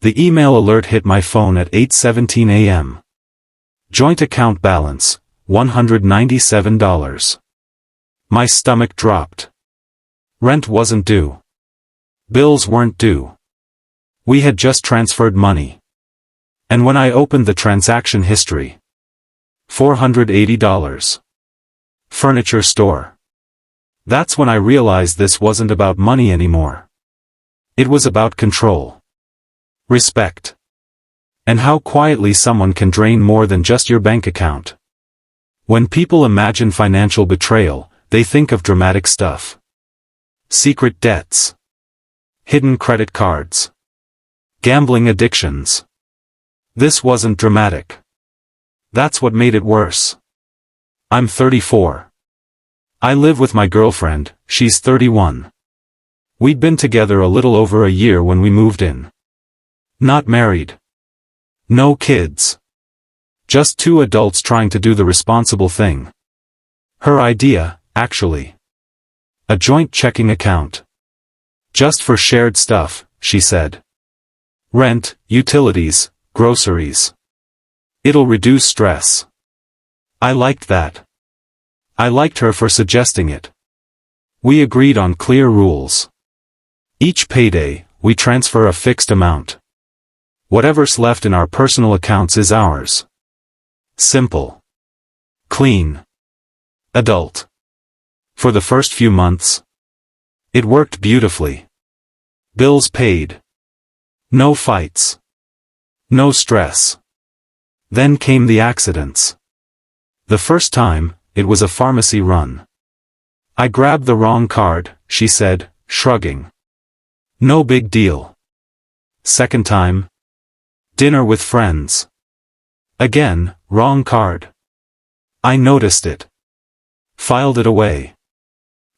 The email alert hit my phone at 8:17 a.m. Joint account balance, $197. My stomach dropped. Rent wasn't due. Bills weren't due. We had just transferred money. And when I opened the transaction history, $480. Furniture store. That's when I realized this wasn't about money anymore. It was about control. Respect. And how quietly someone can drain more than just your bank account. When people imagine financial betrayal, they think of dramatic stuff. Secret debts. Hidden credit cards. Gambling addictions. This wasn't dramatic. That's what made it worse. I'm 34. I live with my girlfriend, she's 31. We'd been together a little over a year when we moved in. Not married. No kids. Just two adults trying to do the responsible thing. Her idea, actually. A joint checking account. Just for shared stuff, she said. Rent, utilities, groceries. It'll reduce stress. I liked that. I liked her for suggesting it. We agreed on clear rules. Each payday, we transfer a fixed amount. Whatever's left in our personal accounts is ours. Simple. Clean. Adult. For the first few months, it worked beautifully. Bills paid. No fights. No stress. Then came the accidents. The first time, it was a pharmacy run. I grabbed the wrong card, she said, shrugging. No big deal. Second time, dinner with friends. Again, wrong card. I noticed it. Filed it away.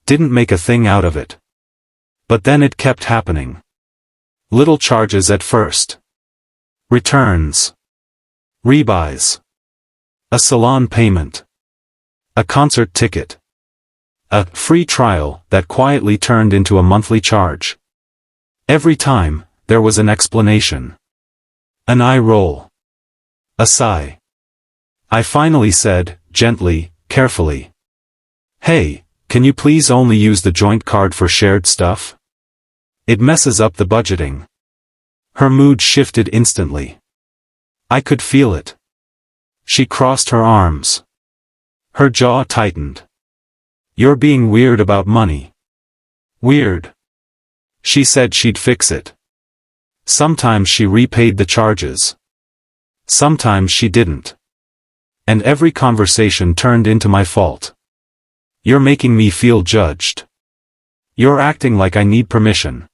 Didn't make a thing out of it. But then it kept happening. Little charges at first. Returns. Rebuys. A salon payment. A concert ticket. A free trial that quietly turned into a monthly charge. Every time, there was an explanation. An eye roll. A sigh. I finally said, gently, carefully. Hey, can you please only use the joint card for shared stuff? It messes up the budgeting. Her mood shifted instantly. I could feel it. She crossed her arms. Her jaw tightened. You're being weird about money. Weird. She said she'd fix it. Sometimes she repaid the charges. Sometimes she didn't. And every conversation turned into my fault. You're making me feel judged. You're acting like I need permission.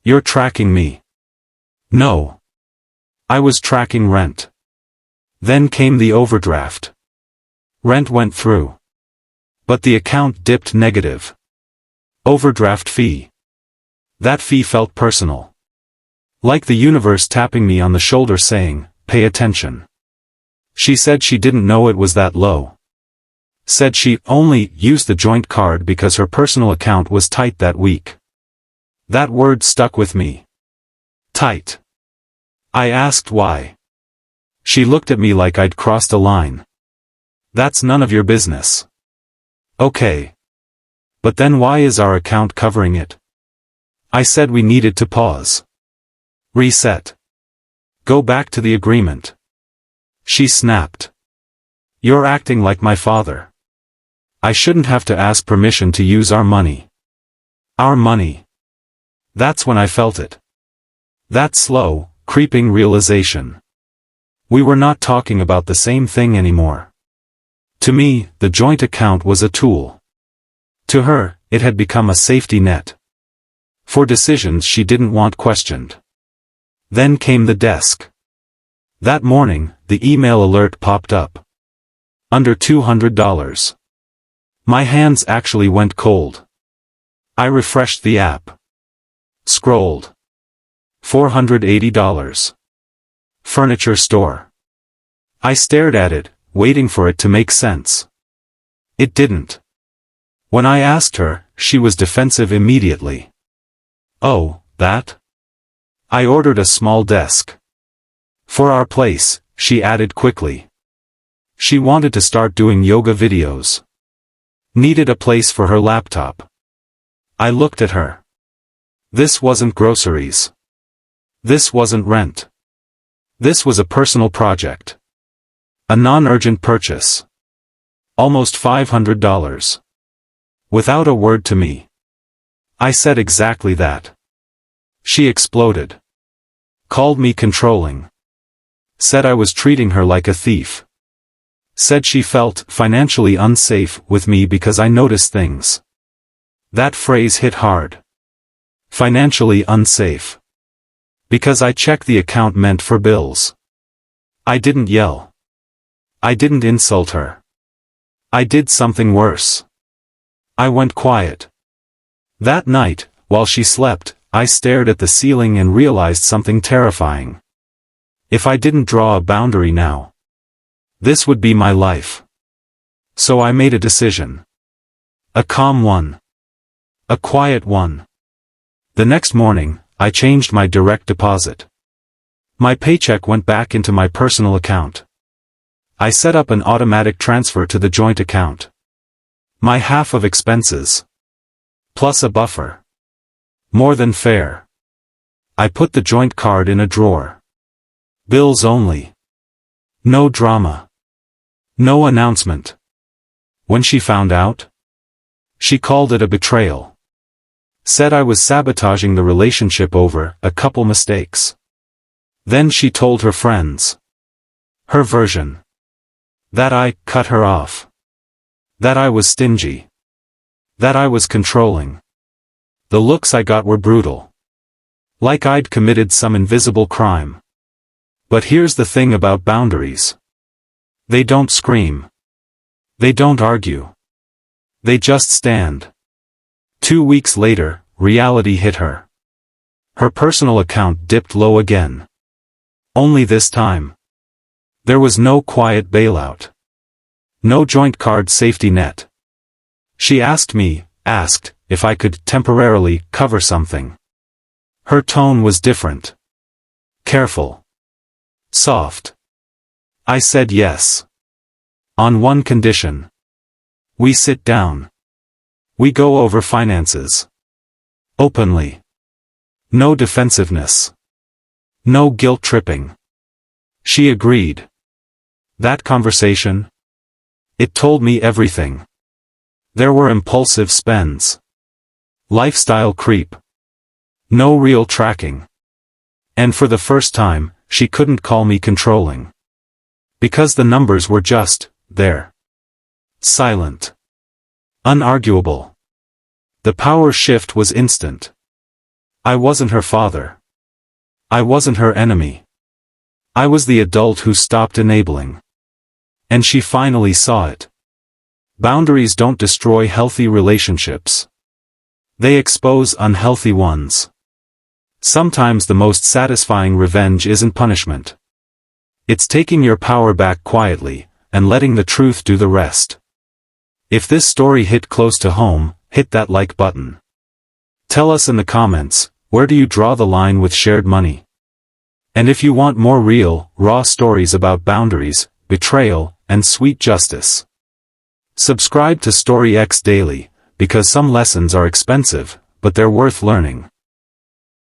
You're tracking me. No. I was tracking rent. Then came the overdraft. Rent went through. But the account dipped negative. Overdraft fee. That fee felt personal. Like the universe tapping me on the shoulder saying, pay attention. She said she didn't know it was that low. Said she only used the joint card because her personal account was tight that week. That word stuck with me. Tight. I asked why. She looked at me like I'd crossed a line. That's none of your business. Okay. But then why is our account covering it? I said we needed to pause. Reset. Go back to the agreement. She snapped. You're acting like my father. I shouldn't have to ask permission to use our money. Our money. That's when I felt it. That slow, creeping realization. We were not talking about the same thing anymore. To me, the joint account was a tool. To her, it had become a safety net. For decisions she didn't want questioned. Then came the desk. That morning, the email alert popped up. Under $200. My hands actually went cold. I refreshed the app. Scrolled. $480. Furniture store. I stared at it, waiting for it to make sense. It didn't. When I asked her, she was defensive immediately. Oh, that? I ordered a small desk. For our place, she added quickly. She wanted to start doing yoga videos. Needed a place for her laptop. I looked at her. This wasn't groceries. This wasn't rent. This was a personal project. A non-urgent purchase. Almost $500. Without a word to me. I said exactly that. She exploded. Called me controlling. Said I was treating her like a thief. Said she felt financially unsafe with me because I noticed things. That phrase hit hard. Financially unsafe. Because I checked the account meant for bills. I didn't yell. I didn't insult her. I did something worse. I went quiet. That night, while she slept, I stared at the ceiling and realized something terrifying. If I didn't draw a boundary now, this would be my life. So I made a decision. A calm one. A quiet one. The next morning, I changed my direct deposit. My paycheck went back into my personal account. I set up an automatic transfer to the joint account. My half of expenses. Plus a buffer. More than fair. I put the joint card in a drawer. Bills only. No drama. No announcement. When she found out, she called it a betrayal. Said I was sabotaging the relationship over a couple mistakes. Then she told her friends. Her version. That I cut her off. That I was stingy. That I was controlling. The looks I got were brutal. Like I'd committed some invisible crime. But here's the thing about boundaries. They don't scream. They don't argue. They just stand. 2 weeks later, reality hit her. Her personal account dipped low again. Only this time. There was no quiet bailout. No joint card safety net. She asked if I could temporarily cover something. Her tone was different. Careful. Soft. I said yes. On one condition. We sit down. We go over finances. Openly. No defensiveness. No guilt tripping. She agreed. That conversation? It told me everything. There were impulsive spends. Lifestyle creep. No real tracking. And for the first time, she couldn't call me controlling. Because the numbers were just there. Silent. Unarguable. The power shift was instant. I wasn't her father. I wasn't her enemy. I was the adult who stopped enabling. And she finally saw it. Boundaries don't destroy healthy relationships. They expose unhealthy ones. Sometimes the most satisfying revenge isn't punishment. It's taking your power back quietly, and letting the truth do the rest. If this story hit close to home, hit that like button. Tell us in the comments, where do you draw the line with shared money? And if you want more real, raw stories about boundaries, betrayal, and sweet justice, subscribe to Story X Daily, because some lessons are expensive, but they're worth learning.